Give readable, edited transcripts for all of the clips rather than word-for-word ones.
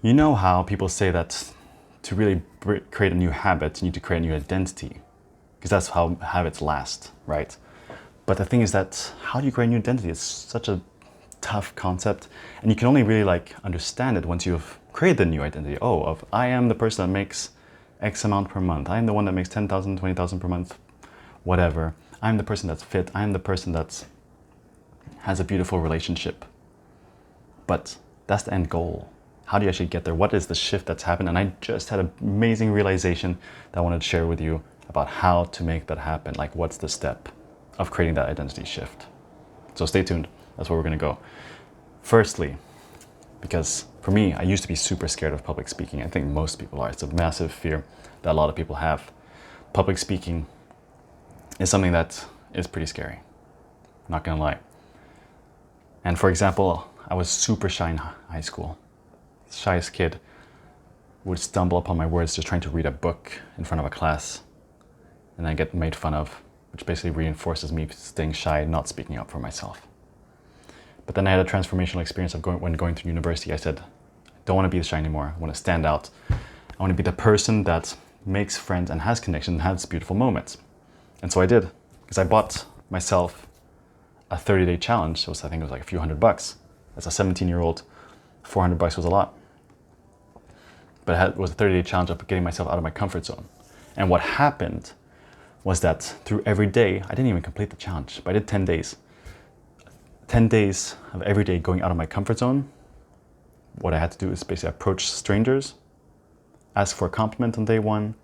You know how people say that to really create a new habit, you need to create a new identity, because that's how habits last, right? But the thing is that how do you create a new identity? It's such a tough concept, and you can only really understand it once you've created the new identity. Oh, I am the person that makes X amount per month. I am the one that makes 10,000, 20,000 per month, whatever. I'm the person that's fit. I'm the person that has a beautiful relationship. But that's the end goal. How do you actually get there? What is the shift that's happened? And I just had an amazing realization that I wanted to share with you about how to make that happen. Like, what's the step of creating that identity shift? So stay tuned. That's where we're going to go. Firstly, because for me, I used to be super scared of public speaking. I think most people are. It's a massive fear that a lot of people have. Public speaking is something that is pretty scary. Not going to lie. And for example, I was super shy in high school. Shyest kid, would stumble upon my words just trying to read a book in front of a class, and I get made fun of, which basically reinforces me staying shy, not speaking up for myself. But then I had a transformational experience of when going through university. I said, I don't want to be shy anymore. I want to stand out. I want to be the person that makes friends and has connections and has beautiful moments. And so I did, because I bought myself a 30-day challenge. I think it was like a few $100. As a 17-year-old, $400 was a lot. But it was a 30-day challenge of getting myself out of my comfort zone. And what happened was that through every day, I didn't even complete the challenge, but I did 10 days. 10 days of every day going out of my comfort zone. What I had to do is basically approach strangers, ask for a compliment on day one,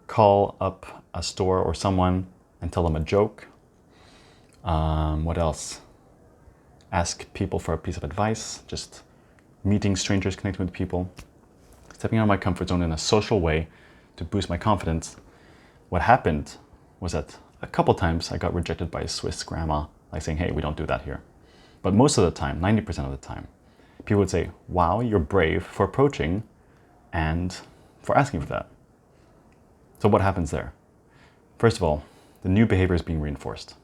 call up a store or someone and tell them a joke. What else? Ask people for a piece of advice, just meeting strangers, connecting with people, stepping out of my comfort zone in a social way to boost my confidence. What happened was that a couple times I got rejected by a Swiss grandma, like saying, hey, we don't do that here. But most of the time, 90% of the time, people would say, wow, you're brave for approaching and for asking for that. So what happens there? First of all, the new behavior is being reinforced.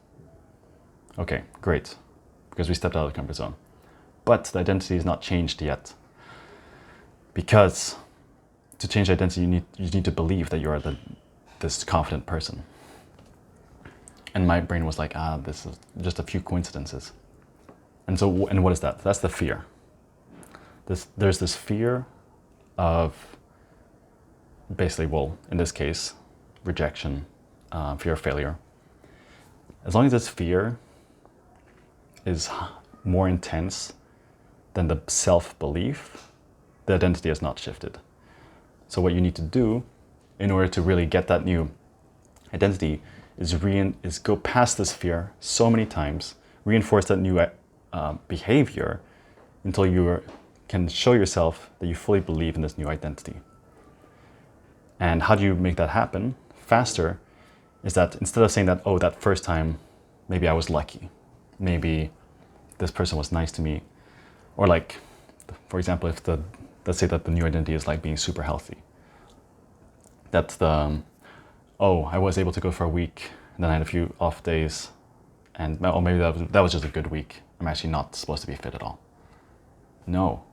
Okay, great, because we stepped out of the comfort zone. But the identity is not changed yet. Because to change identity, you need to believe that you're this confident person. And my brain was like, this is just a few coincidences. And what is that? That's the fear. There's this fear of basically, well, in this case, rejection, fear of failure. As long as this fear is more intense than the self-belief, the identity has not shifted. So what you need to do in order to really get that new identity is go past this fear so many times, reinforce that new behavior until you can show yourself that you fully believe in this new identity. And how do you make that happen faster is that instead of saying that, oh, that first time, maybe I was lucky, maybe this person was nice to me, or like, for example, let's say that the new identity is like being super healthy. That's I was able to go for a week, and then I had a few off days, and maybe that was just a good week. I'm actually not supposed to be fit at all. No.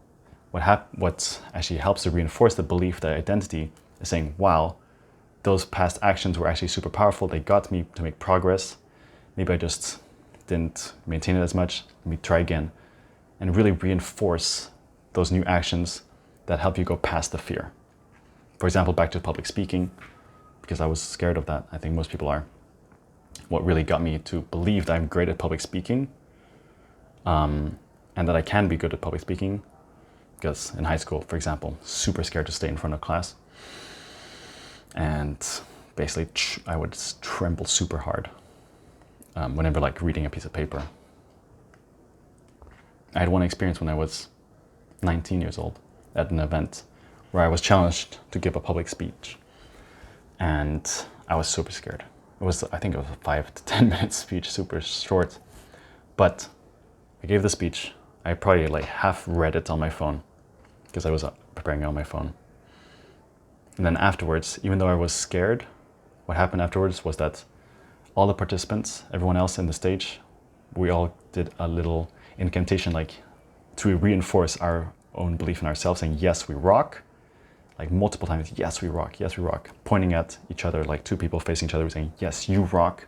What actually helps to reinforce the belief, that identity, is saying, wow, those past actions were actually super powerful. They got me to make progress. Maybe I just didn't maintain it as much. Let me try again. And really reinforce those new actions that help you go past the fear. For example, back to public speaking, because I was scared of that. I think most people are. What really got me to believe that I'm great at public speaking, and that I can be good at public speaking, because in high school, for example, super scared to stay in front of class. And basically, I would tremble super hard whenever reading a piece of paper. I had one experience when I was 19 years old at an event where I was challenged to give a public speech. And I was super scared. I think it was a 5 to 10 minute speech, super short. But I gave the speech. I probably half read it on my phone because I was preparing it on my phone. And then afterwards, even though I was scared, what happened afterwards was that all the participants, everyone else in the stage, we all did a little incantation to reinforce our own belief in ourselves, saying, yes, we rock, like multiple times, yes, we rock, yes, we rock, pointing at each other, like two people facing each other, saying, yes, you rock.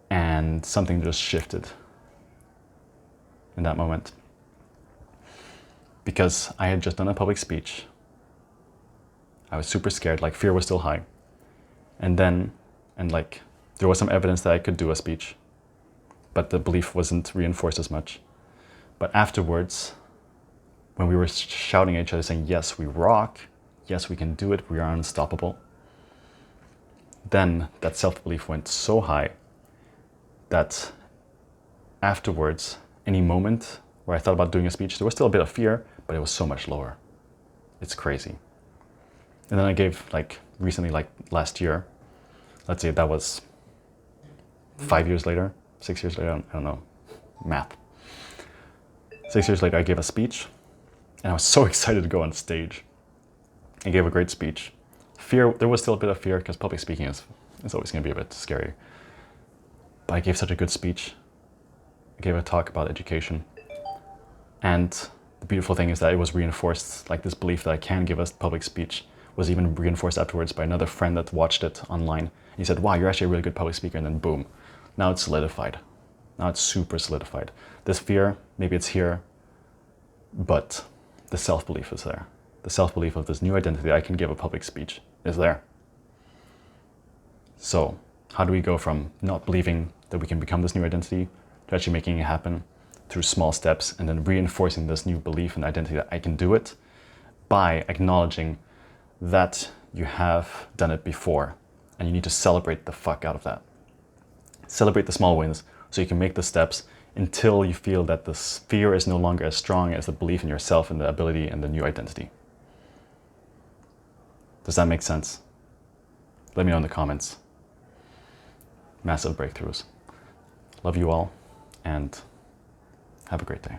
And something just shifted in that moment. Because I had just done a public speech. I was super scared, like fear was still high. And like, there was some evidence that I could do a speech, but the belief wasn't reinforced as much. But afterwards, when we were shouting at each other saying, yes, we rock, yes, we can do it, we are unstoppable, then that self-belief went so high that afterwards, any moment where I thought about doing a speech, there was still a bit of fear, but it was so much lower. It's crazy. And then I gave, like, recently, like last year, let's say that was 5 years later, 6 years later, I don't know, math. 6 years later, I gave a speech, and I was so excited to go on stage. I gave a great speech. Fear, there was still a bit of fear, because public speaking is always going to be a bit scary. But I gave such a good speech. I gave a talk about education. And the beautiful thing is that it was reinforced, like this belief that I can give a public speech was even reinforced afterwards by another friend that watched it online. He said, wow, you're actually a really good public speaker. And then boom, now it's solidified. Now it's super solidified. This fear, maybe it's here, but the self-belief is there. The self-belief of this new identity I can give a public speech is there. So how do we go from not believing that we can become this new identity to actually making it happen through small steps, and then reinforcing this new belief and identity that I can do it by acknowledging that you have done it before, and you need to celebrate the fuck out of that. Celebrate the small wins so you can make the steps until you feel that the fear is no longer as strong as the belief in yourself and the ability and the new identity. Does that make sense? Let me know in the comments. Massive breakthroughs. Love you all, and have a great day.